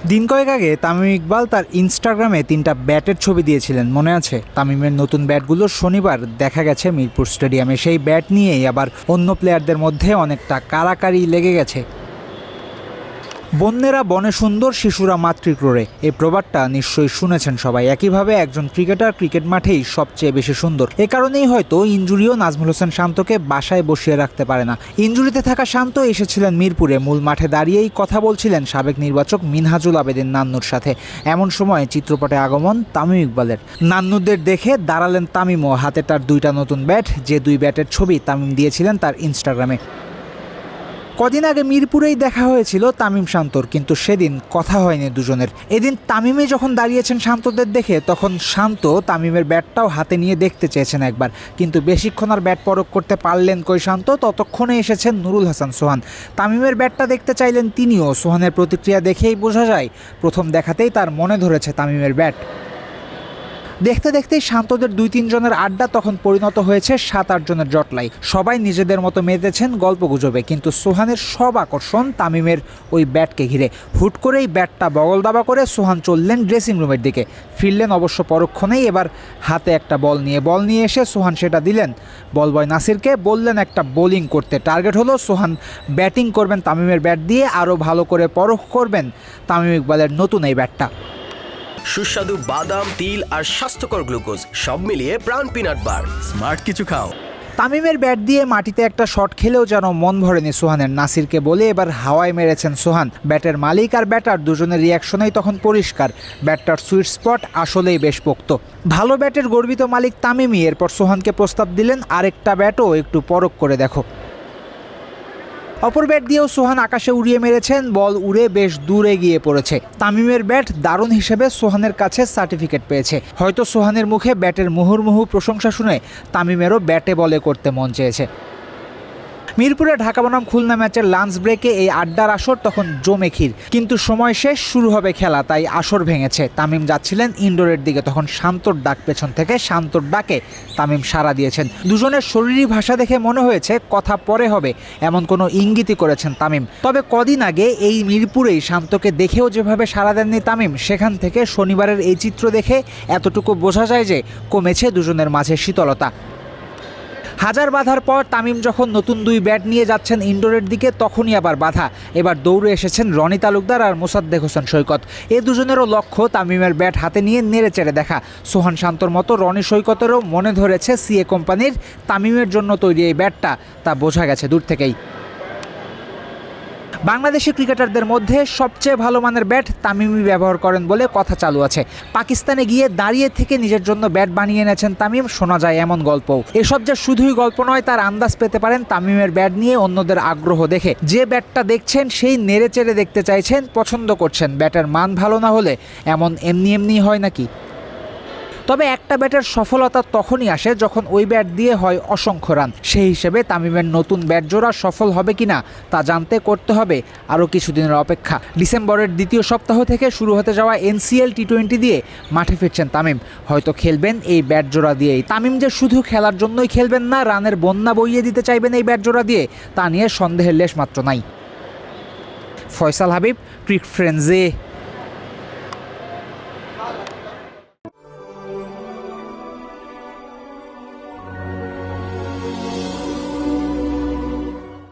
দিন কয়েক আগে তামিম ইকবাল তার ইনস্টাগ্রামে 3টা ব্যাটের ছবি দিয়েছিলেন, মনে আছে? তামিমের নতুন ব্যাটগুলো শনিবার দেখা গেছে মিরপুর স্টেডিয়ামে। সেই ব্যাট নিয়েই আবার অন্য প্লেয়ারদের মধ্যে অনেকটা কাড়াকাড়ি লেগে গেছে। বন্যেরা বনে সুন্দর, শিশুরা মাতৃক্রোড়ে, এই প্রবাদটা নিশ্চয়ই শুনেছেন সবাই। একইভাবে একজন ক্রিকেটার ক্রিকেট মাঠেই সবচেয়ে বেশি সুন্দর। এ কারণেই হয়তো ইনজুরিও নাজমুল হোসেন শান্তকে বাসায় বসিয়ে রাখতে পারে না। ইনজুরিতে থাকা শান্ত এসেছিলেন মিরপুরে, মূল মাঠে দাঁড়িয়েই কথা বলছিলেন সাবেক নির্বাচক মিনহাজুল আবেদিন নান্নুর সাথে। এমন সময় চিত্রপটে আগমন তামিম ইকবালের। নান্নুদের দেখে দাঁড়ালেন তামিমও, হাতে তার 2টা নতুন ব্যাট, যে 2 ব্যাটের ছবি তামিম দিয়েছিলেন তার ইনস্টাগ্রামে। কদিন আগে মিরপুরেই দেখা হয়েছিল তামিম শান্তর, কিন্তু সেদিন কথা হয়নি দুজনের। এদিন তামিমে যখন দাঁড়িয়েছেন শান্তদের দেখে, তখন শান্ত তামিমের ব্যাটটাও হাতে নিয়ে দেখতে চেয়েছেন একবার, কিন্তু বেশিক্ষণ আর ব্যাট পরখ করতে পারলেন কই শান্ত। ততক্ষণে এসেছেন নুরুল হাসান সোহান। তামিমের ব্যাটটা দেখতে চাইলেন তিনিও। সোহানের প্রতিক্রিয়া দেখেই বোঝা যায়, প্রথম দেখাতেই তার মনে ধরেছে তামিমের ব্যাট। দেখতে দেখতেই শান্তদের 2-3 জনের আড্ডা তখন পরিণত হয়েছে 7-8 জনের জটলাই। সবাই নিজেদের মতো মেতেছেন গল্পগুজবে, কিন্তু সোহানের সব আকর্ষণ তামিমের ওই ব্যাটকে ঘিরে। হুট করেই ব্যাটটা বগল দাবা করে সোহান চললেন ড্রেসিং রুমের দিকে। ফিরলেন অবশ্য পরক্ষণেই, এবার হাতে একটা বল নিয়ে এসে সোহান সেটা দিলেন বল বয় নাসিরকে, বললেন একটা বোলিং করতে। টার্গেট হলো সোহান ব্যাটিং করবেন তামিমের ব্যাট দিয়ে, আরও ভালো করে পরখ করবেন তামিম ইকবালের নতুন এই ব্যাটটা। সুস্বাদু বাদাম, তিল আর স্বাস্থ্যকর গ্লুকোজ সব মিলিয়ে প্রাণ পিনাট বার। স্মার্ট কিছু খাও। তামিমের ব্যাট দিয়ে মাটিতে একটা শট খেলেও যেন মন ভরেনি সোহানের। নাসিরকে বলে এবার হাওয়ায় মেরেছেন সোহান। ব্যাটের মালিক আর ব্যাটার দুজনের রিয়াকশনেই তখন পরিষ্কার, ব্যাটটার সুইট স্পট আসলেই বেশ পোক্ত। ভালো ব্যাটের গর্বিত মালিক তামিমই। এরপর সোহানকে প্রস্তাব দিলেন আরেকটা ব্যাটও একটু পরখ করে দেখো। অপর ব্যাট দিয়েও সোহান আকাশে উড়িয়ে মেরেছেন, বল উড়ে বেশ দূরে গিয়ে পড়েছে। তামিমের ব্যাট দারুণ হিসেবে সোহানের কাছে সার্টিফিকেট পেয়েছে। হয়তো সোহানের মুখে ব্যাটের মুহুর্মুহু প্রশংসা শুনে তামিমেরও ব্যাটে বলে করতে মন চেয়েছে। মিরপুরে ঢাকা বনাম খুলনা ম্যাচের লাঞ্চ ব্রেকে এই আড্ডার আসর তখন জমে ক্ষীর, কিন্তু সময় শেষ, শুরু হবে খেলা, তাই আসর ভেঙেছে। তামিম যাচ্ছিলেন ইনডোরের দিকে, তখন শান্তর ডাক পেছন থেকে। শান্তর ডাকে তামিম সাড়া দিয়েছেন। দুজনের শরীরী ভাষা দেখে মনে হয়েছে কথা পরে হবে, এমন কোনো ইঙ্গিতই করেছেন তামিম। তবে কদিন আগে এই মিরপুরেই শান্তকে দেখেও যেভাবে সাড়া দেননি তামিম, সেখান থেকে শনিবারের এই চিত্র দেখে এতটুকু বোঝা যায় যে কমেছে দুজনের মাঝে শীতলতা। হাজার বাধার পর তামিম যখন নতুন 2 ব্যাট নিয়ে যাচ্ছেন ইনডোরের দিকে, তখনই আবার বাধা। এবার দৌড়ে এসেছেন রনি তালুকদার আর মোসাদ্দেক হোসেন সৈকত। এ দুজনেরও লক্ষ্য তামিমের ব্যাট হাতে নিয়ে নেড়ে চেড়ে দেখা। সোহান শান্তর মতো রনি সৈকতেরও মনে ধরেছে সিএ কোম্পানির তামিমের জন্য তৈরি এই ব্যাটটা, তা বোঝা গেছে দূর থেকেই। বাংলাদেশি ক্রিকেটারদের মধ্যে সবচেয়ে ভালো মানের ব্যাট তামিমই ব্যবহার করেন বলে কথা চালু আছে। পাকিস্তানে গিয়ে দাঁড়িয়ে থেকে নিজের জন্য ব্যাট বানিয়ে এনেছেন তামিম, শোনা যায় এমন গল্পও। এসব যে শুধুই গল্প নয়, তার আন্দাজ পেতে পারেন তামিমের ব্যাট নিয়ে অন্যদের আগ্রহ দেখে। যে ব্যাটটা দেখছেন সেই নেড়ে চেড়ে দেখতে চাইছেন, পছন্দ করছেন। ব্যাটের মান ভালো না হলে এমন এমনি হয় নাকি? তবে একটা ব্যাটের সফলতা তখনই আসে যখন ওই ব্যাট দিয়ে হয় অসংখ্য রান। সেই হিসেবে তামিমের নতুন ব্যাট জোড়া সফল হবে কিনা তা জানতে করতে হবে আরও কিছুদিনের অপেক্ষা। ডিসেম্বরের 2য় সপ্তাহ থেকে শুরু হতে যাওয়া NCL T20 দিয়ে মাঠে ফিরছেন তামিম। হয়তো খেলবেন এই ব্যাট জোড়া দিয়েই। তামিম যে শুধু খেলার জন্যই খেলবেন না, রানের বন্যা বইয়ে দিতে চাইবেন এই ব্যাট জোড়া দিয়ে, তা নিয়ে সন্দেহের লেশমাত্র নাই। ফয়সাল হাবিব, ক্রিক ফ্রেন্ডসে।